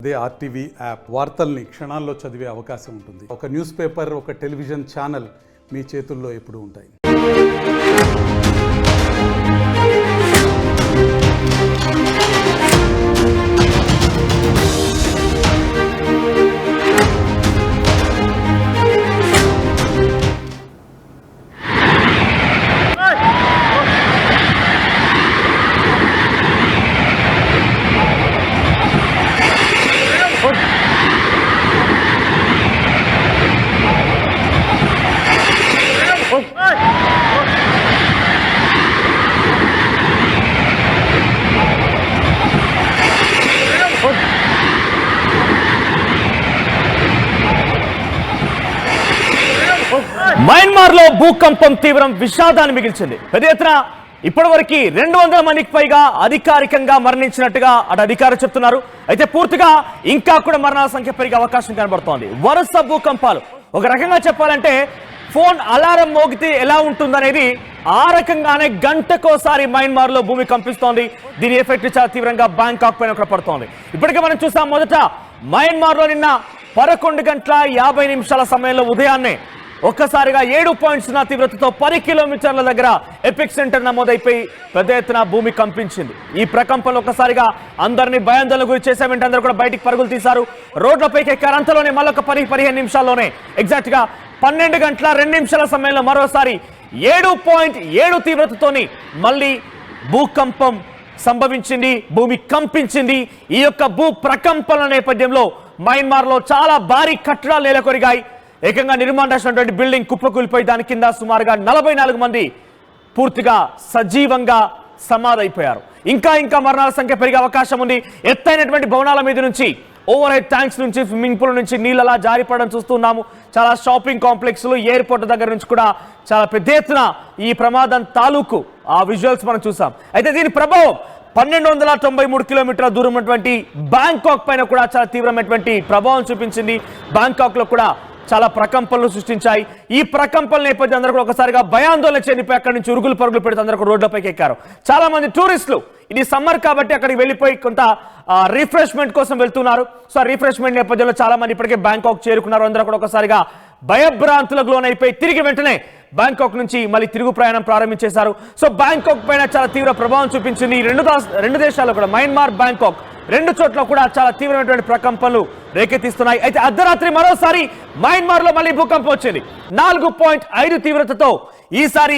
అదే RTV app వార్తల్ని క్షణాల్లో చదివే అవకాశం ఉంటుంది. ఒక న్యూస్ పేపర్, ఒక టెలివిజన్ ఛానల్ మీ చేతుల్లో ఎప్పుడూ ఉంటాయి. మయన్మార్లో భూకంపం తీవ్రం విషాదాన్ని మిగిల్చింది. పెద్ద ఎత్తున ఇప్పటివరకు 200 మందికి పైగా అధికారికంగా మరణించినట్టుగా అటు అధికారులు చెప్తున్నారు. అయితే పూర్తిగా ఇంకా కూడా మరణాల సంఖ్య పెరిగే అవకాశం కనబడుతోంది. వరుస భూకంపాలు, ఒక రకంగా చెప్పాలంటే ఫోన్ అలారం మోగితే ఎలా ఉంటుందనేది ఆ రకంగానే గంటకోసారి మయన్మార్లో భూమి కంపిస్తోంది. దీని ఎఫెక్ట్ చాలా తీవ్రంగా బ్యాంకాక్ పైన కూడా పడుతోంది. ఇప్పటికే మనం చూసాం, మొదట మయన్మార్లో నిన్న 11:50 సమయంలో ఉదయాన్నే ఒక్కసారిగా 7.0 తీవ్రతతో 10 కిలోమీటర్ల దగ్గర ఎపిక్ సెంటర్ నమోదైపోయి పెద్ద ఎత్తున భూమి కంపించింది. ఈ ప్రకంపనలో ఒక్కసారిగా అందరినీ భయాందోళనకు గురి చేసే వెంటనే అందరూ కూడా బయటికి పరుగులు తీశారు, రోడ్లపైకి ఎక్కారు. అంతలోనే మళ్ళొక 10-15 నిమిషాల్లోనే ఎగ్జాక్ట్ గా 12:02 సమయంలో మరోసారి 7.7 తీవ్రతతోని మళ్ళీ భూకంపం సంభవించింది, భూమి కంపించింది. ఈ యొక్క భూ ప్రకంపన నేపథ్యంలో మయన్మార్లో చాలా భారీ కట్టడాలు నెలకొరిగాయి. ఏకంగా నిర్మాణాల్సినటువంటి బిల్డింగ్ కుప్పకూలిపోయి దాని కింద సుమారుగా 44 మంది పూర్తిగా సజీవంగా సమాధైపోయారు. ఇంకా మరణాల సంఖ్య పెరిగే అవకాశం ఉంది. ఎత్తైనటువంటి భవనాల మీద నుంచి, ఓవర్ హెడ్ ట్యాంక్స్ నుంచి, స్విమ్మింగ్ పూల్ నుంచి నీళ్ళలా జారిపడడం చూస్తున్నాము. చాలా షాపింగ్ కాంప్లెక్స్లు, ఎయిర్పోర్ట్ దగ్గర నుంచి కూడా చాలా పెద్ద ఎత్తున ఈ ప్రమాదం తాలూకు ఆ విజువల్స్ మనం చూసాం. అయితే దీని ప్రభావం 1293 కిలోమీటర్ల దూరం ఉన్నటువంటి బ్యాంకాక్ పైన కూడా చాలా తీవ్రమైనటువంటి ప్రభావం చూపించింది. బ్యాంకాక్ లో కూడా చాలా ప్రకంపనలు సృష్టించాయి. ఈ ప్రకంపనల నేపథ్యం అందరూ కూడా ఒకసారిగా భయాందోళన చెందిపోయి అక్కడి నుంచి ఉరుగులు పరుగులు పెడితే అందరూ రోడ్లపైకి ఎక్కారు. చాలా మంది టూరిస్టులు ఇది సమ్మర్ కాబట్టి అక్కడికి వెళ్ళిపోయి కొంత రిఫ్రెష్మెంట్ కోసం వెళ్తున్నారు. సో ఆ రిఫ్రెష్మెంట్ నేపథ్యంలో చాలా మంది ఇప్పటికే బ్యాంకాక్ చేరుకున్నారు. అందరూ కూడా ఒకసారిగా భయభ్రాంతులకు లోనైపోయి తిరిగి వెంటనే బ్యాంకాక్ నుంచి మళ్ళీ తిరుగు ప్రయాణం ప్రారంభించేశారు. సో బ్యాంకాక్ పైన చాలా తీవ్ర ప్రభావం చూపించింది. ఈ రెండు దేశాల్లో కూడా, మయన్మార్, బ్యాంకాక్ రెండు చోట్ల కూడా చాలా తీవ్రమైనటువంటి ప్రకంపనలు రేకెత్తిస్తున్నాయి. అయితే అర్ధరాత్రి మరోసారి మయన్మార్ లో మళ్ళీ భూకంపం వచ్చింది. 4.5 తీవ్రతతో ఈసారి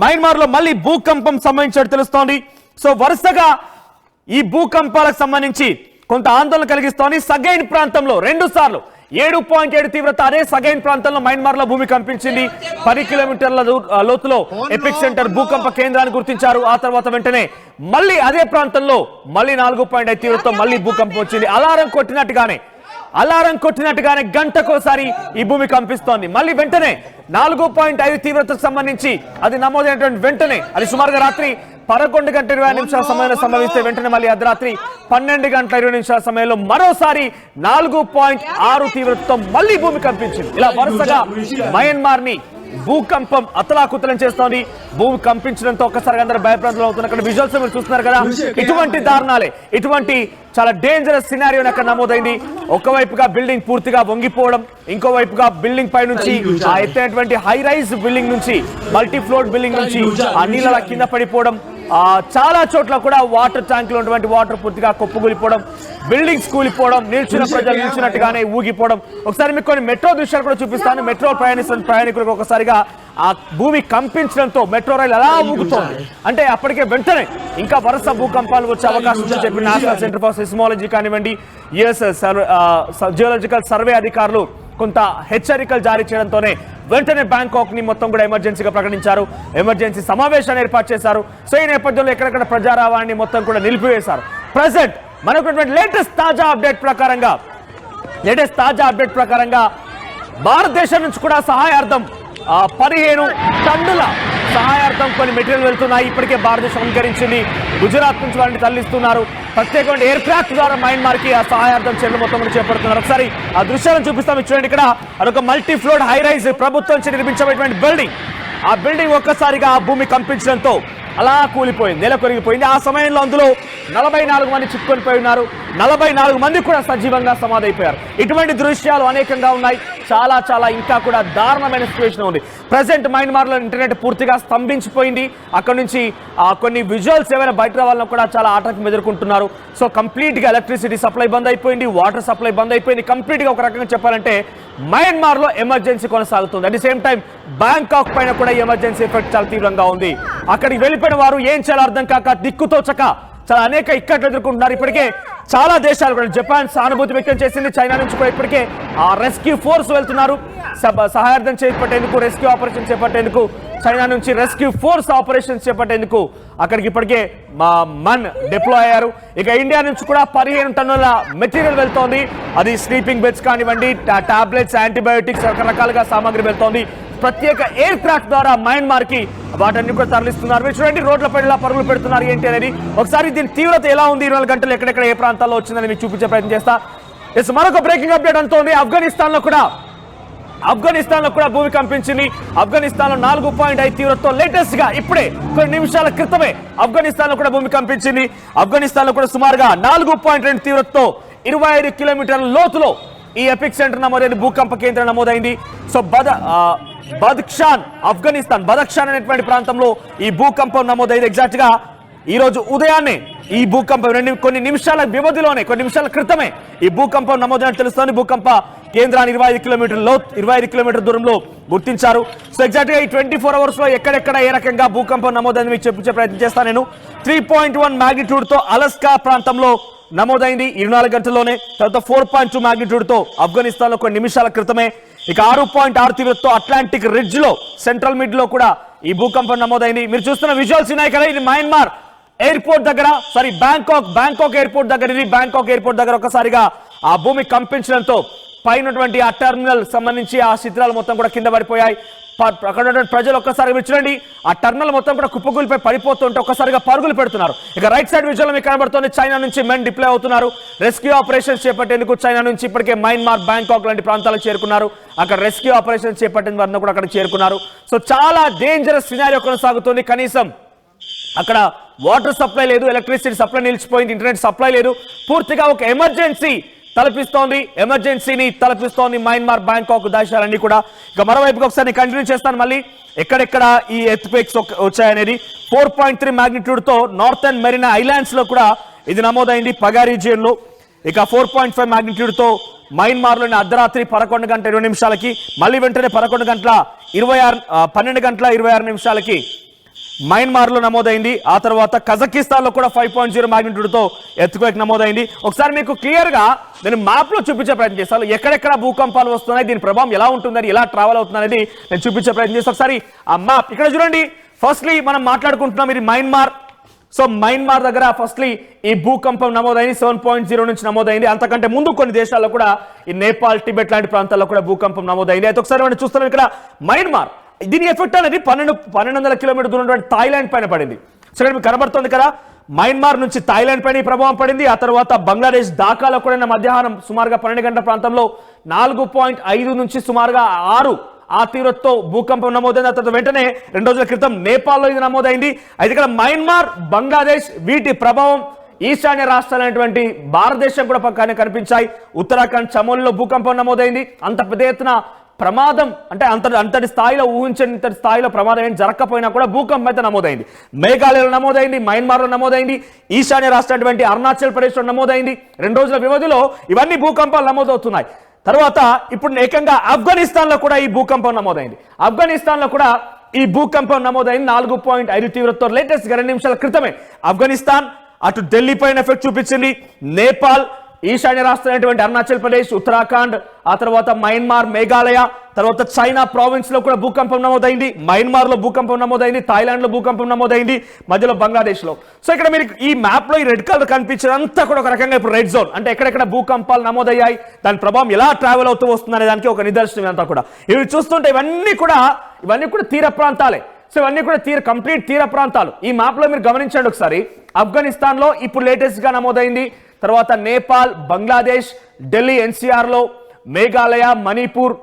మయన్మార్ లో మళ్ళీ భూకంపం సంభవించినట్టు తెలుస్తోంది. సో వరుసగా ఈ భూకంపాలకు సంబంధించి కొంత ఆందోళన కలిగిస్తోంది. సగైన్ ప్రాంతంలో 2 సార్లు 7.7 తీవ్రత, అదే సగైన్ ప్రాంతంలో మయన్మార్ లో భూమి కంపించింది. 10 కిలోమీటర్ల లోతులో ఎపిక్ సెంటర్ భూకంప కేంద్రాన్ని గుర్తించారు. ఆ తర్వాత వెంటనే మళ్ళీ అదే ప్రాంతంలో మళ్ళీ 4.5 తీవ్రతతో మళ్ళీ భూకంపం వచ్చింది. అలారం కొట్టినట్టుగానే గంటకోసారి ఈ భూమి కంపిస్తోంది. మళ్ళీ వెంటనే 4.5 తీవ్రతకు సంబంధించి అది నమోదైనటువంటి వెంటనే అది సుమారుగా రాత్రి 11:20 సమయంలో సంభవిస్తే వెంటనే మళ్ళీ అర్ధరాత్రి 12:20 సమయంలో మరోసారి 4.6 తీవ్రతతో మళ్ళీ భూమి కంపించింది. ఇలా వరుసగా మయన్మార్ ని భూకంపం అతలాకుతలం చేస్తోంది. భూమి కంపించడంతో ఒక్కసారిగా అందరూ భయప్రాంతాలు అవుతున్నారు. అక్కడ విజువల్స్ మీరు చూస్తున్నారు కదా, ఇటువంటి దారుణాలే, ఇటువంటి చాలా డేంజరస్ సినారియో అక్కడ నమోదైంది. ఒకవైపుగా బిల్డింగ్ పూర్తిగా వంగిపోవడం, ఇంకోవైపుగా బిల్డింగ్ పై నుంచి ఆ ఎత్తైనటువంటి హై రైజ్ బిల్డింగ్ నుంచి, మల్టీ ఫ్లోర్ బిల్డింగ్ నుంచి ఆ నీళ్ళ కింద పడిపోవడం, చాలా చోట్ల కూడా వాటర్ ట్యాంక్ లో ఉన్నటువంటి వాటర్ పూర్తిగా కొప్పుకూలిపోవడం, బిల్డింగ్స్ కూలిపోవడం, నిల్చున్న ప్రజలు నిల్చున్నట్టుగానే ఊగిపోవడం. ఒకసారి మీకు కొన్ని మెట్రో దృశ్యాలు కూడా చూపిస్తాను. మెట్రో ప్రయాణిస్తున్న ప్రయాణికులకు ఒకసారిగా ఆ భూమి కంపించడంతో మెట్రో రైలు అలా ఊగుతోంది. అంటే అప్పటికే వెంటనే ఇంకా వరుస భూకంపాలు వచ్చే అవకాశం ఉందని చెప్పి నేషనల్ సెంటర్ ఫర్ సిస్మాలజీ కానివ్వండి, జియోలాజికల్ సర్వే అధికారులు కొంత హెచ్చరికలు జారీ చేయడంతోనే వెంటనే బ్యాంకాక్ ని మొత్తం కూడా ఎమర్జెన్సీగా ప్రకటించారు. ఎమర్జెన్సీ సమావేశాన్ని ఏర్పాటు చేశారు. సో ఈ నేపథ్యంలో ఎక్కడెక్కడ ప్రజారావాన్ని మొత్తం కూడా నిలిపివేశారు. ప్రజెంట్ మనకు లేటెస్ట్ తాజా అప్డేట్ ప్రకారంగా భారతదేశం నుంచి కూడా సహాయార్థం 15 టన్నుల సహాయార్థం కొన్ని మెటీరియల్ వెళ్తున్నాయి. ఇప్పటికే భారతదేశం అంగీకరించింది. గుజరాత్ నుంచి వారిని తరలిస్తున్నారు. ప్రత్యేకమైన ఎయిర్ క్రాఫ్ట్ ద్వారా మయన్మార్ కి ఆ సహాయార్థం చర్యలు మొత్తం కూడా చేపడుతున్నారు. ఒకసారి ఆ దృశ్యాలను చూపిస్తాం. చూడండి, ఇక్కడ అదొక మల్టీ ఫ్లోర్ హై రైజ్ ప్రభుత్వం నుంచి నిర్మించబడినటువంటి బిల్డింగ్. ఆ బిల్డింగ్ ఒక్కసారిగా ఆ భూమి కంపించడంతో అలా కూలిపోయింది, నెల కొరిగిపోయింది. ఆ సమయంలో అందులో 44 మంది చిక్కుకొని ఉన్నారు. 44 మంది కూడా సజీవంగా సమాధైపోయారు. ఇటువంటి దృశ్యాలు అనేకంగా ఉన్నాయి. చాలా చాలా ఇంకా కూడా దారుణమైన సిచ్యువేషన్ ఉంది. ప్రజెంట్ మయన్మార్లో ఇంటర్నెట్ పూర్తిగా స్తంభించిపోయింది. అక్కడ నుంచి కొన్ని విజువల్స్ ఏమైనా బయట రావాలన్నా కూడా చాలా ఆటంకం ఎదుర్కొంటున్నారు. సో కంప్లీట్గా ఎలక్ట్రిసిటీ సప్లై బంద్ అయిపోయింది, వాటర్ సప్లై బంద్ అయిపోయింది. కంప్లీట్గా ఒక రకంగా చెప్పాలంటే మయన్మార్లో ఎమర్జెన్సీ కొనసాగుతుంది. At the same time Bangkok పైన కూడా ఎమర్జెన్సీ ఎఫెక్ట్ చాలా తీవ్రంగా ఉంది. అక్కడికి వెళ్ళిపోయిన వారు ఏం చేయాలో అర్థం కాక దిక్కుతోచక చాలా అనేక ఇక్కట్లు ఎదుర్కొంటున్నారు. ఇప్పటికే చాలా దేశాలు కూడా, జపాన్ సానుభూతి వ్యక్తం చేసింది. చైనా నుంచి కూడా ఇప్పటికే ఆ రెస్క్యూ ఫోర్స్ వెళ్తున్నారు సహాయార్థం చేపట్టేందుకు, రెస్క్యూ ఆపరేషన్ చేపట్టేందుకు. చైనా నుంచి రెస్క్యూ ఫోర్స్ ఆపరేషన్స్ చేపట్టేందుకు అక్కడికి ఇప్పటికే మన్ డిప్లాయ్ అయ్యారు. ఇక ఇండియా నుంచి కూడా 15 టన్నుల మెటీరియల్ వెళ్తోంది. అది స్లీపింగ్ బెడ్స్ కానివ్వండి, టాబ్లెట్స్, యాంటీబయోటిక్స్, రకరకాలుగా సామాగ్రి వెళ్తోంది. ప్రత్యేక ఎయిర్ క్రాఫ్ట్ ద్వారా మయన్మార్ కి వాటన్ని కూడా తరలిస్తున్నారు. మీరు చూడండి, రోడ్లపై ఇలా పరుగులు పెడుతున్నారు ఏంటి అనేది. ఒకసారి దీని తీవ్రత ఎలా ఉంది, 24 గంటలు ఎక్కడెక్కడ ఏ ప్రాంతాల్లో వచ్చిందని మీకు చూపించే ప్రయత్నం చేస్తా. మరొక బ్రేకింగ్ అప్డేట్ అంతోంది. ఆఫ్ఘనిస్తాన్ లో కూడా భూమి కంపించింది. ఆఫ్ఘనిస్తాన్ లో 4.5 తీవ్రతతో లేటెస్ట్ గా ఇప్పుడే కొన్ని నిమిషాల క్రితమే ఆఫ్ఘనిస్తాన్ లో కూడా భూమి కంపించింది. ఆఫ్ఘనిస్తాన్ లో కూడా సుమారుగా 4.2 తీవ్రతతో 25 కిలోమీటర్ల లోతులో ఈ ఎపిక్ సెంటర్ నమోదైంది, భూకంప కేంద్రం నమోదైంది. సో బదఖ్షాన్, ఆఫ్ఘనిస్తాన్ బదఖ్షాన్ అనేటువంటి ప్రాంతంలో ఈ భూకంపం నమోదైంది. ఎగ్జాక్ట్ గా ఈ రోజు ఉదయాన్నే ఈ భూకంపం కొన్ని నిమిషాల వ్యవధిలోనే, కొన్ని నిమిషాల క్రితమే ఈ భూకంపం నమోదైనట్టు తెలుస్తోంది. భూకంప కేంద్రాన్ని 25 కిలోమీటర్ దూరంలో గుర్తించారు. సో ఎగ్జాక్ట్ గా ఈ 24 అవర్స్ లో ఎక్కడెక్కడ ఏ రకంగా భూకంపం నమోదైంది మీకు చెప్పించే ప్రయత్నం చేస్తాను నేను. 3.1 మ్యాగ్నిట్యూడ్ తో అలస్కా ప్రాంతంలో నమోదైంది 24 గంటల్లోనే. తర్వాత 4.2 మ్యాగ్నిట్యూడ్ తో ఆఫ్ఘనిస్తాన్ లో కొన్ని నిమిషాల క్రితమే. ఇక 6.6 తీవ్రతతో అట్లాంటిక్ రిడ్జ్ లో, సెంట్రల్ మిడ్ లో కూడా ఈ భూకంపం నమోదైంది. మీరు చూస్తున్న విజువల్స్ ఉన్నాయి కదా, ఇది మయన్మార్ ఎయిర్పోర్ట్ దగ్గర, సారీ బ్యాంకాక్ ఎయిర్పోర్ట్ దగ్గర. ఇది బ్యాంకాక్ ఎయిర్పోర్ట్ దగ్గర ఒక్కసారిగా ఆ భూమి కంపించడంతో పైనటువంటి ఆ టెర్మినల్ సంబంధించి ఆ శిథిలాలు మొత్తం కూడా కింద పడిపోయాయి. అక్కడ ఉన్నటువంటి ప్రజలు ఒక్కసారి చూడండి, ఆ టర్మినల్ మొత్తం కూడా కుప్పకూలిపై పడిపోతుంటే ఒక్కసారిగా పరుగులు పెడుతున్నారు. ఇక రైట్ సైడ్ విజువల్ మీకు కనబడుతుంది. చైనా నుంచి మెన్ డిప్లాయ్ అవుతున్నారు. రెస్క్యూ ఆపరేషన్స్ చేపట్టేందుకు చైనా నుంచి ఇప్పటికే మయన్మార్, బ్యాంకాక్ లాంటి ప్రాంతాలకు చేరుకున్నారు. అక్కడ రెస్క్యూ ఆపరేషన్స్ చేపట్టేందుకు వారిని కూడా అక్కడికి చేరుకున్నారు. సో చాలా డేంజరస్ సినారియో కొనసాగుతుంది. కనీసం అక్కడ వాటర్ సప్లై లేదు, ఎలక్ట్రిసిటీ సప్లై నిలిచిపోయింది, ఇంటర్నెట్ సప్లై లేదు. పూర్తిగా ఒక ఎమర్జెన్సీని తలపిస్తోంది మయన్మార్, బ్యాంకాక్ దేశాలన్నీ కూడా. ఇక మరోవైపుకి ఒకసారి కంటిన్యూ చేస్తాను మళ్ళీ ఎక్కడెక్కడ ఈ ఎర్త్క్వేక్స్ వచ్చాయనేది. 4.3 మ్యాగ్నిట్యూడ్ తో నార్థన్ మెరీనా ఐలాండ్స్ లో కూడా ఇది నమోదైంది, పగా రీజియన్ లో. ఇక 4.5 మ్యాగ్నిట్యూడ్ తో మయన్మార్ లోని అర్ధరాత్రి 11:20 మళ్ళీ వెంటనే 12 గంటల 26 నిమిషాలకి మయన్మార్ లో నమోదైంది. ఆ తర్వాత కజకిస్తాన్ లో కూడా 5.0 మ్యాగ్నిట్యూడ్ తో ఎర్త్క్వేక్ నమోదైంది. ఒకసారి మీకు క్లియర్ గా నేను మ్యాప్ లో చూపించే ప్రయత్నం చేస్తాను. ఎక్కడెక్కడ భూకంపాలు వస్తున్నాయి, దీని ప్రభావం ఎలా ఉంటుందని, ఎలా ట్రావెల్ అవుతుంది అనేది నేను చూపించే ప్రయత్నం చేస్తాను. ఒకసారి ఆ మ్యాప్ ఇక్కడ చూడండి. ఫస్ట్లీ మనం మాట్లాడుకుంటున్నాం ఇది మయన్మార్. సో మయన్మార్ దగ్గర ఫస్ట్లీ ఈ భూకంపం నమోదైంది, 7.0 నుంచి నమోదైంది. అంతకంటే ముందు కొన్ని దేశాల్లో కూడా, ఈ నేపాల్, టిబెట్ లాంటి ప్రాంతాల్లో కూడా భూకంపం నమోదైంది. అయితే ఒకసారి మనం చూస్తున్నాం ఇక్కడ మయన్మార్, దీని ఎఫెక్ట్ అనేది 1200 కిలోమీటర్ దూరం థాయిలాండ్ పైన పడింది. సరే మీకు కనబడుతుంది కదా, మయన్మార్ నుంచి థాయిలాండ్ పైన ప్రభావం పడింది. ఆ తర్వాత బంగ్లాదేశ్ ఢాకాలో కూడా మధ్యాహ్నం సుమారుగా 12 గంటల ప్రాంతంలో 4.5 నుంచి సుమారుగా 6 ఆ తీవ్రతతో భూకంపం నమోదైంది. ఆ తర్వాత వెంటనే 2 రోజుల క్రితం నేపాల్లో ఇది నమోదైంది. అయితే ఇక్కడ మయన్మార్, బంగ్లాదేశ్ వీటి ప్రభావం ఈశాన్య రాష్ట్రాలైనటువంటి భారతదేశం కూడా పక్కనే కనిపించాయి. ఉత్తరాఖండ్ చమోలీలో భూకంపం నమోదైంది. అంత పెద్ద ఎత్తున ప్రమాదం అంటే అంతటి స్థాయిలో, ఊహించని స్థాయిలో ప్రమాదం ఏం జరగకపోయినా కూడా భూకంపం అయితే నమోదైంది. మేఘాలయలో నమోదైంది, మయన్మార్లో నమోదైంది, ఈశాన్య రాష్ట్రమైనటువంటి అరుణాచల్ ప్రదేశ్లో నమోదైంది. 2 రోజుల వ్యవధిలో ఇవన్నీ భూకంపాలు నమోదవుతున్నాయి. తర్వాత ఇప్పుడు ఏకంగా ఆఫ్ఘనిస్తాన్ లో కూడా ఈ భూకంపం నమోదైంది. ఆఫ్ఘనిస్తాన్ లో కూడా ఈ భూకంపం నమోదైంది 4.5 తీవ్రతతో లేటెస్ట్ 2 నిమిషాల క్రితమే. ఆఫ్ఘనిస్తాన్ అటు ఢిల్లీ పైన ఎఫెక్ట్ చూపించింది, నేపాల్, ఈశాన్య రాష్ట్రమైనటువంటి అరుణాచల్ ప్రదేశ్, ఉత్తరాఖండ్, ఆ తర్వాత మయన్మార్, మేఘాలయ, తర్వాత చైనా ప్రావిన్స్ లో కూడా భూకంపం నమోదైంది. మయన్మార్ లో భూకంపం నమోదైంది, థాయిలాండ్ లో భూకంపం నమోదైంది, మధ్యలో బంగ్లాదేశ్ లో. సో ఇక్కడ మీరు ఈ మ్యాప్ లో ఈ రెడ్ కలర్ కనిపించినంతా కూడా ఒక రకంగా ఇప్పుడు రెడ్ జోన్, అంటే ఎక్కడెక్కడ భూకంపాలు నమోదయ్యాయి, దాని ప్రభావం ఎలా ట్రావెల్ అవుతూ వస్తుంది అనే దానికి ఒక నిదర్శనం అంతా కూడా. ఇవి చూస్తుంటే ఇవన్నీ కూడా తీర ప్రాంతాలే. సో ఇవన్నీ కూడా కంప్లీట్ తీర ప్రాంతాలు. ఈ మ్యాప్ లో మీరు గమనించండి ఒకసారి. ఆఫ్ఘనిస్తాన్ లో ఇప్పుడు లేటెస్ట్ గా నమోదైంది, తర్వాత నేపాల్, బంగ్లాదేశ్, ఢిల్లీ ఎన్సీఆర్ లో, మేఘాలయ, మణిపూర్,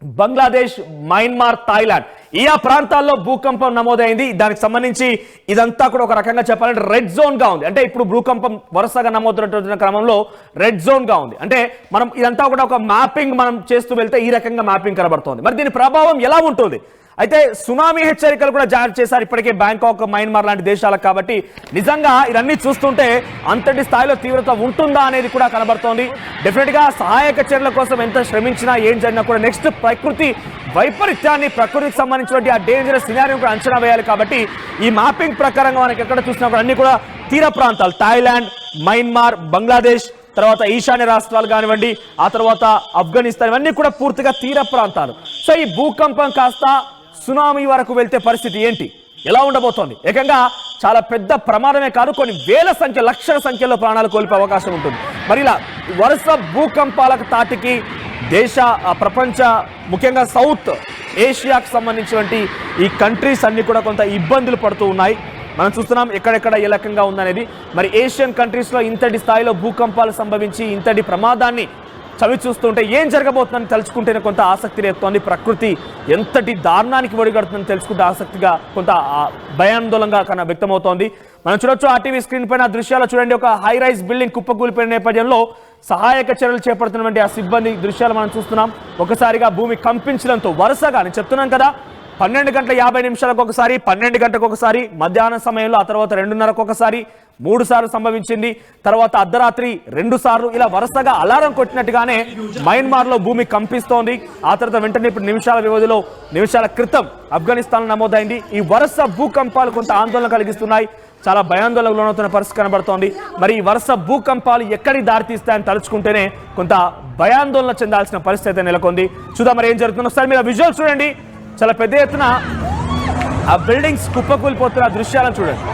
బంగ్లాదేశ్, మయన్మార్, థాయిలాండ్ ఈ ప్రాంతాల్లో భూకంపం నమోదైంది. దానికి సంబంధించి ఇదంతా కూడా ఒక రకంగా చెప్పాలంటే రెడ్ జోన్ గా ఉంది. అంటే ఇప్పుడు భూకంపం వరుసగా నమోదవుతున్న క్రమంలో రెడ్ జోన్ గా ఉంది. అంటే మనం ఇదంతా కూడా ఒక మ్యాపింగ్ మనం చేస్తూ వెళ్తే ఈ రకంగా మ్యాపింగ్ కనబడుతోంది. మరి దీని ప్రభావం ఎలా ఉంటుంది? అయితే సునామీ హెచ్చరికలు కూడా జారీ చేశారు ఇప్పటికే బ్యాంకాక్, మయన్మార్ లాంటి దేశాలకు. కాబట్టి నిజంగా ఇవన్నీ చూస్తుంటే అంతటి స్థాయిలో తీవ్రత ఉంటుందా అనేది కూడా కనబడుతోంది. డెఫినెట్ గా సహాయక చర్యల కోసం ఎంత శ్రమించినా ఏం జరిగినా కూడా నెక్స్ట్ ప్రకృతి వైపరీత్యాన్ని, ప్రకృతికి సంబంధించినటువంటి ఆ డేంజరస్ సినారియో కూడా అంచనా వేయాలి. కాబట్టి ఈ మ్యాపింగ్ ప్రకారంగా మనకి ఎక్కడ చూసినా కూడా అన్ని కూడా తీర ప్రాంతాలు, థాయిలాండ్, మయన్మార్, బంగ్లాదేశ్, తర్వాత ఈశాన్య రాష్ట్రాలు కానివ్వండి, ఆ తర్వాత ఆఫ్ఘనిస్తాన్, ఇవన్నీ కూడా పూర్తిగా తీర ప్రాంతాలు. సో ఈ భూకంపం కాస్త సునామీ వరకు వెళ్తే పరిస్థితి ఏంటి, ఎలా ఉండబోతోంది? ఏకంగా చాలా పెద్ద ప్రమాదమే కాదు, కొన్ని వేల సంఖ్య, లక్షల సంఖ్యలో ప్రాణాలు కోల్పోయే అవకాశం ఉంటుంది. మరి ఇలా వరుస భూకంపాలకు తాటికి ప్రపంచ, ముఖ్యంగా సౌత్ ఏషియాకు సంబంధించినటువంటి ఈ కంట్రీస్ అన్ని కూడా కొంత ఇబ్బందులు పడుతూ ఉన్నాయి. మనం చూస్తున్నాం ఎక్కడెక్కడ ఏ రకంగా ఉందనేది. మరి ఏషియన్ కంట్రీస్లో ఇంతటి స్థాయిలో భూకంపాలు సంభవించి ఇంతటి ప్రమాదాన్ని చవి చూస్తుంటే ఏం జరగబోతుందని తెలుసుకుంటేనే కొంత ఆసక్తి రేపుతోంది. ప్రకృతి ఎంతటి దారుణానికి ఒడిగడుతుందని తెలుసుకుంటే ఆసక్తిగా కొంత భయాందోళనగా కన్నా వ్యక్తమవుతోంది. మనం చూడొచ్చు ఆర్టీవీ స్క్రీన్ పైన దృశ్యాలు చూడండి. ఒక హై రైజ్ బిల్డింగ్ కుప్పకూలిపోయిన నేపథ్యంలో సహాయక చర్యలు చేపడుతున్నటువంటి ఆ సిబ్బంది దృశ్యాలు మనం చూస్తున్నాం. ఒకసారిగా భూమి కంపించడంతో వరుసగా, నేను చెప్తున్నాను కదా, 12:50 ఒకసారి, 12 గంటలకు ఒకసారి, మధ్యాహ్నం సమయంలో, ఆ తర్వాత 2:30కు ఒకసారి, 3 సార్లు సంభవించింది. తర్వాత అర్ధరాత్రి 2 సార్లు, ఇలా వరుసగా అలారం కొట్టినట్టుగానే మయన్మార్లో భూమి కంపిస్తోంది. ఆ తర్వాత వెంటనే ఇప్పుడు నిమిషాల క్రితం ఆఫ్ఘనిస్తాన్ నమోదైంది. ఈ వరుస భూకంపాలు కొంత ఆందోళన కలిగిస్తున్నాయి, చాలా భయాందోళనకు లోనవుతున్న పరిస్థితి కనబడుతోంది. మరి ఈ వరుస భూకంపాలు ఎక్కడికి దారితీస్తాయని తలుచుకుంటేనే కొంత భయాందోళన చెందాల్సిన పరిస్థితి నెలకొంది. చూద్దాం మరి ఏం జరుగుతుందో. ఒకసారి మీరు విజువల్ చూడండి. చాలా పెద్ద ఎత్తున ఆ బిల్డింగ్స్ కుప్పకూలిపోతున్న దృశ్యాలను చూడండి.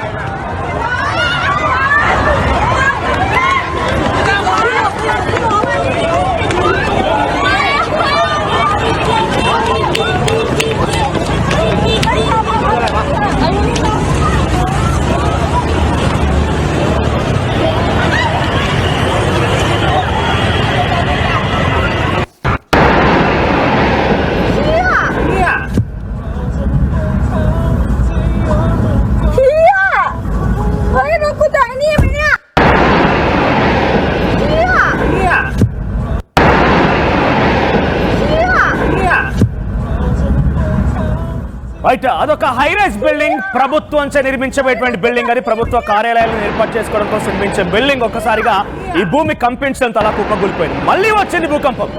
రైట్, అదొక హైరైజ్ బిల్డింగ్, ప్రభుత్వంచే నిర్మించబడేటువంటి బిల్డింగ్. అది ప్రభుత్వ కార్యాలయాలను ఏర్పాటు చేసుకోవడం కోసం నిర్మించే బిల్డింగ్ ఒక్కసారిగా ఈ భూమి కంపించడంతో అలా కుప్పకూలిపోయింది. మళ్ళీ వచ్చింది భూకంపం.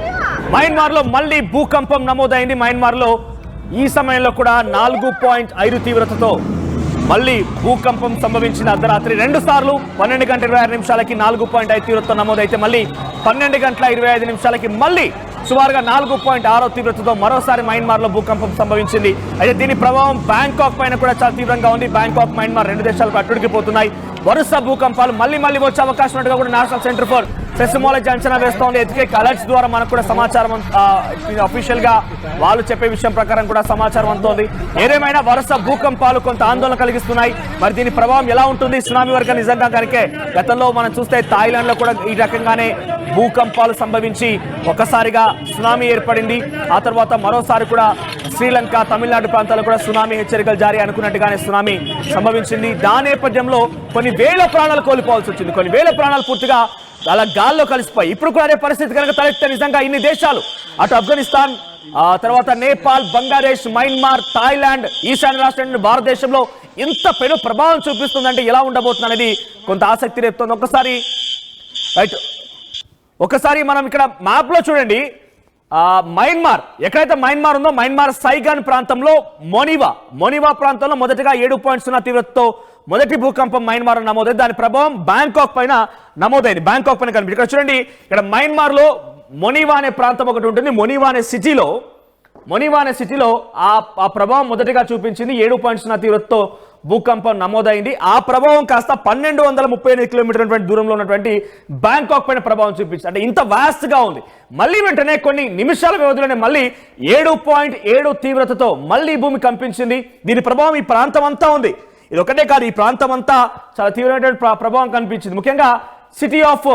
మయన్మార్లో మళ్ళీ భూకంపం నమోదైంది. మయన్మార్లో ఈ సమయంలో కూడా 4.5 తీవ్రతతో మళ్ళీ భూకంపం సంభవించిన అర్ధరాత్రి 2 సార్లు 12:26 4.5 తీవ్రతతో నమోదైతే మళ్ళీ 12:25 మళ్ళీ సుమారుగా 4.6 తీవ్రతతో మరోసారి మయన్మార్లో భూకంపం సంభవించింది. అయితే దీని ప్రభావం బ్యాంకాక్ పైన కూడా చాలా తీవ్రంగా ఉంది. బ్యాంకాక్, మయన్మార్ 2 దేశాలకు అట్టుడికిపోతున్నాయి. వరుస భూకంపాలు మళ్ళీ వచ్చే అవకాశం ఉన్నట్టుగా కూడా నేషనల్ సెంటర్ ఫర్ సెస్మాలజీ అంచనా వేస్తోంది. ఎతికే అలర్ట్స్ ద్వారా మనకు కూడా సమాచారం, అఫీషియల్ గా వాళ్ళు చెప్పే విషయం ప్రకారం కూడా సమాచారం అందుతోంది. ఏదేమైనా వరుస భూకంపాలు కొంత ఆందోళన కలిగిస్తున్నాయి. మరి దీని ప్రభావం ఎలా ఉంటుంది? సునామీ వరకు నిజంగా కనుక గతంలో మనం చూస్తే థాయిలాండ్ లో కూడా ఈ రకంగానే భూకంపాలు సంభవించి ఒకసారిగా సునామీ ఏర్పడింది. ఆ తర్వాత మరోసారి కూడా శ్రీలంక, తమిళనాడు ప్రాంతాల్లో కూడా సునామీ హెచ్చరికలు జారీ అనుకున్నట్టుగానే సునామీ సంభవించింది. దాని నేపథ్యంలో కొన్ని వేల ప్రాణాలు కోల్పోవాల్సి వచ్చింది. కొన్ని వేల ప్రాణాలు పూర్తిగా అలా గాల్లో కలిసిపోయి ఇప్పుడు కూడా అదే పరిస్థితి కనుక తలెత్తే నిజంగా ఇన్ని దేశాలు, అటు ఆఫ్ఘనిస్తాన్, ఆ తర్వాత నేపాల్, బంగ్లాదేశ్, మయన్మార్, థాయిలాండ్, ఈశాన్య రాష్ట్రం భారతదేశంలో ఇంత పెను ప్రభావం చూపిస్తుందంటే ఎలా ఉండబోతుంది అనేది కొంత ఆసక్తి రేపుతుంది. ఒకసారి మనం ఇక్కడ మ్యాప్ లో చూడండి. మయన్మార్, ఎక్కడైతే మయన్మార్ ఉందో మయన్మార్ సైగాన్ ప్రాంతంలో మొనివా ప్రాంతంలో మొదటిగా 7.0 తీవ్రతతో మొదటి భూకంపం మయన్మార్ నమోదైంది. దాని ప్రభావం బ్యాంకాక్ పైన నమోదైంది. బ్యాంకాక్ పైన కనిపి ఇక్కడ చూడండి. ఇక్కడ మయన్మార్ లో మొనివా అనే ప్రాంతం ఒకటి ఉంటుంది. మొనివా అనే సిటీలో ఆ ప్రభావం మొదటిగా చూపించింది. 7.0 తీవ్రతతో భూకంపం నమోదైంది. ఆ ప్రభావం కాస్త 1238 కిలోమీటర్ల దూరంలో ఉన్నటువంటి బ్యాంకాక్ పైన ప్రభావం చూపించింది. అంటే ఇంత వాస్ట్ గా ఉంది. మళ్ళీ వెంటనే కొన్ని నిమిషాల వ్యవధిలోనే మళ్ళీ 7.7 తీవ్రతతో మళ్ళీ భూమి కంపించింది. దీని ప్రభావం ఈ ప్రాంతం అంతా ఉంది. ఇది ఒకటే కాదు, ఈ ప్రాంతం అంతా చాలా తీవ్రమైన ప్రభావం కనిపించింది. ముఖ్యంగా సిటీ ఆఫ్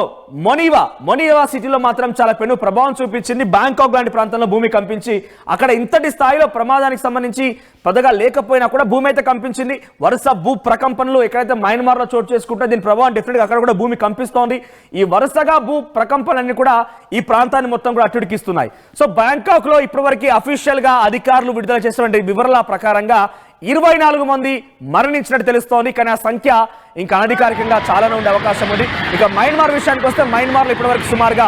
మొనీవా సిటీలో మాత్రం చాలా పెను ప్రభావం చూపించింది. బ్యాంకాక్ లాంటి ప్రాంతంలో భూమి కంపించి అక్కడ ఇంతటి స్థాయిలో ప్రమాదానికి సంబంధించి పెద్దగా లేకపోయినా కూడా భూమి అయితే కంపించింది. వరుస భూ ప్రకంపనలు ఎక్కడైతే మయన్మార్లో చోటు చేసుకుంటే దీని ప్రభావం డెఫినెట్గా అక్కడ కూడా భూమి కంపిస్తోంది. ఈ వరుసగా భూ ప్రకంపనలన్నీ కూడా ఈ ప్రాంతాన్ని మొత్తం కూడా అట్టుడికిస్తున్నాయి. సో బ్యాంకాక్ లో ఇప్పటివరకు అఫీషియల్ గా అధికారులు విడుదల చేసినటువంటి వివరాల ప్రకారంగా 24 మంది మరణించినట్టు తెలుస్తోంది. కానీ ఆ సంఖ్య ఇంకా అనధికారికంగా చాలానే ఉండే అవకాశం ఉంది. ఇక మయన్మార్ విషయానికి వస్తే మయన్మార్లో ఇప్పటివరకు సుమారుగా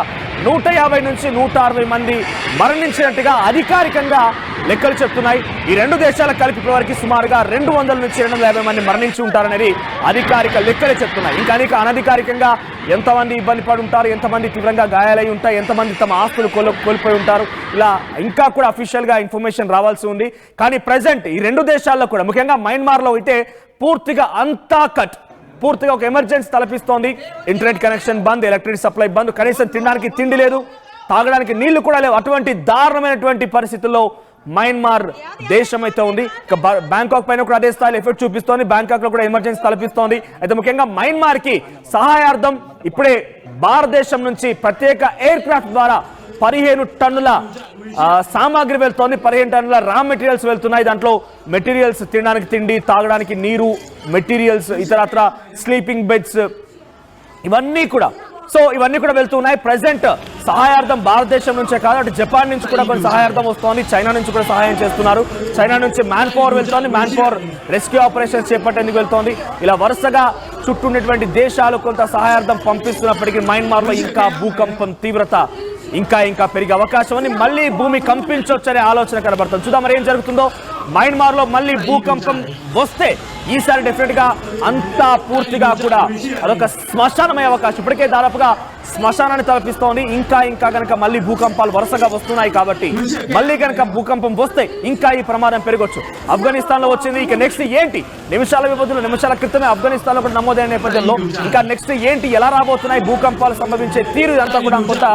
150 నుంచి 160 మంది మరణించినట్టుగా అధికారికంగా లెక్కలు చెప్తున్నాయి. ఈ రెండు దేశాలకు కలిపి ఇప్పటివరకు సుమారుగా 200 నుంచి 250 మంది మరణించి ఉంటారనేది అధికారిక లెక్కలే చెప్తున్నాయి. ఇంకా అనధికారికంగా ఎంతమంది ఇబ్బంది పడి ఉంటారు, ఎంతమంది తీవ్రంగా గాయాలై ఉంటాయి, ఎంతమంది తమ ఆస్తులు కోల్పోయి ఉంటారు, ఇలా ఇంకా కూడా అఫీషియల్ గా ఇన్ఫర్మేషన్ రావాల్సి ఉంది. కానీ ప్రజెంట్ ఈ రెండు దేశాల్లో కూడా ముఖ్యంగా మయన్మార్లో అయితే పూర్తిగా అంతా పూర్తిగా ఒక ఎమర్జెన్సీ తలపిస్తోంది. ఇంటర్నెట్ కనెక్షన్ బంద్, ఎలక్ట్రిసిటీ సప్లై బంద్, కనీసం తినడానికి తిండి లేదు, తాగడానికి నీళ్లు కూడా లేవు. అటువంటి దారుణమైనటువంటి పరిస్థితుల్లో మయన్మార్ దేశం అయితే ఉంది. ఇక బ్యాంకాక్ పైన కూడా అదే స్థాయిలో ఎఫెక్ట్ చూపిస్తోంది. బ్యాంకాక్ లో కూడా ఎమర్జెన్సీ తలపిస్తోంది. అయితే ముఖ్యంగా మయన్మార్ కి సహాయార్థం ఇప్పుడే భారతదేశం నుంచి ప్రత్యేక ఎయిర్ క్రాఫ్ట్ ద్వారా 15 టన్నుల సామాగ్రి వెళ్తోంది. 15 టన్నుల రా మెటీరియల్స్ వెళ్తున్నాయి. దాంట్లో మెటీరియల్స్ తినడానికి తిండి, తాగడానికి నీరు, మెటీరియల్స్, ఇతరత్ర స్లీపింగ్ బెడ్స్, ఇవన్నీ కూడా వెళ్తున్నాయి. ప్రజెంట్ సహాయార్థం భారతదేశం నుంచే కాదు, అటు జపాన్ నుంచి కూడా కొంత సహాయార్థం వస్తోంది. చైనా నుంచి కూడా సహాయం చేస్తున్నారు. చైనా నుంచి మ్యాన్ పవర్ వెళ్తోంది. మ్యాన్ పవర్ రెస్క్యూ ఆపరేషన్స్ చేపట్టేందుకు వెళ్తోంది. ఇలా వరుసగా చుట్టూ ఉన్నటువంటి దేశాలు కొంత సహాయార్థం పంపిస్తున్నప్పటికీ మయన్మార్లో ఇంకా భూకంపం తీవ్రత ఇంకా పెరిగే అవకాశం అని, మళ్ళీ భూమి కంపించొచ్చనే ఆలోచన కనబడుతుంది. చూద్దాం మరి ఏం జరుగుతుందో. మయన్మార్లో మళ్ళీ భూకంపం వస్తే ఈసారి డెఫినెట్ గా అంతా పూర్తిగా కూడా అదొక శ్మశానమయ్యే అవకాశం, ఇప్పటికే దాదాపుగా శ్మశానాన్ని తలపిస్తోంది. ఇంకా కనుక మళ్ళీ భూకంపాలు వరుసగా వస్తున్నాయి కాబట్టి మళ్ళీ కనుక భూకంపం వస్తే ఇంకా ఈ ప్రమాదం పెరగొచ్చు. ఆఫ్ఘనిస్తాన్ లో వచ్చింది, ఇక నెక్స్ట్ ఏంటి? నిమిషాల క్రితమే ఆఫ్ఘనిస్తాన్ లో కూడా నమోదైన నేపథ్యంలో ఇంకా నెక్స్ట్ ఏంటి, ఎలా రాబోతున్నాయి భూకంపాలు సంభవించే తీరు, అంతా కూడా కొంత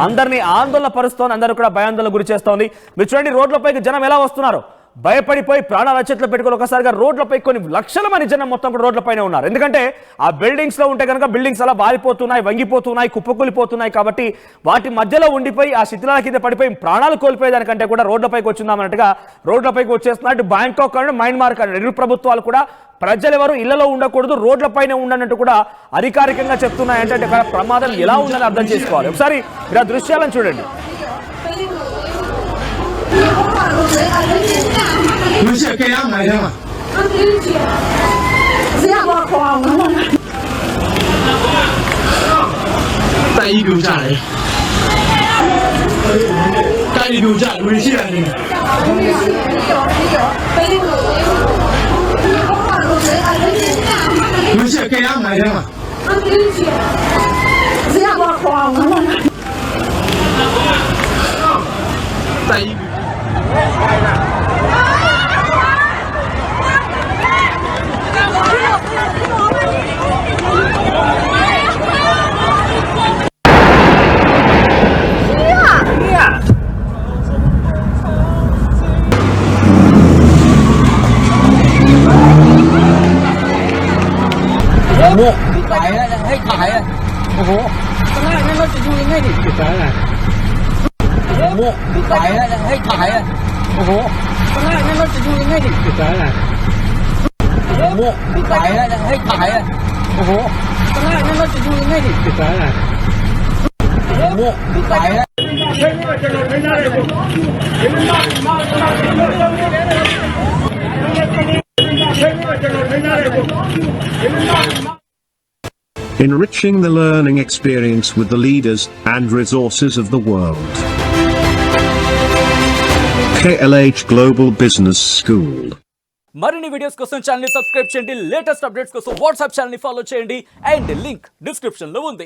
అందరినీ ఆందోళన పరుస్తోంది, అందరూ కూడా భయాందోళన గురి చేస్తోంది. మీరు చూడండి రోడ్లపైకి జనం ఎలా వస్తున్నారు, భయపడిపోయి ప్రాణాల చేతులు పెట్టుకొని ఒకసారిగా రోడ్లపై కొన్ని లక్షల మంది జనం మొత్తం కూడా రోడ్లపైనే ఉన్నారు. ఎందుకంటే ఆ బిల్డింగ్స్ లో ఉంటే కనుక బిల్డింగ్స్ అలా బారిపోతున్నాయి, వంగిపోతున్నాయి, కుప్పకూలిపోతున్నాయి. కాబట్టి వాటి మధ్యలో ఉండిపోయి ఆ శిథిలాల కింద పడిపోయి ప్రాణాలు కోల్పోయేదానికంటే కూడా రోడ్లపైకి వచ్చిందామన్నట్టుగా రోడ్లపైకి వచ్చేస్తున్నారు. ఇటు బ్యాంకాక్ కానీ మయన్మార్ కానీ ఇరు ప్రభుత్వాలు కూడా ప్రజలెవరు ఇళ్లలో ఉండకూడదు, రోడ్లపైనే ఉండనట్టు కూడా అధికారికంగా చెప్తున్నాయి. అంటే ప్రమాదం ఎలా ఉందని అర్థం చేసుకోవాలి. ఒకసారి ఇలా దృశ్యాలను చూడండి. 不是给俺买的吗？带一溜下来，带一溜下来，危险的。不是给俺买的吗？带一。Tại thấy tại ủa nó chỉ vui ngay đi tại này mua tại thấy tại ủa nó chỉ vui ngay đi tại này mua tại thấy tại ủa nó chỉ vui ngay đi tại này mua tại Enriching the learning experience with the leaders and resources of the world. KLH Global Business School. మరిన్ని videos కోసం channel ని subscribe చేయండి, latest updates కోసం WhatsApp channel ని follow చేయండి and link description లో ఉంది.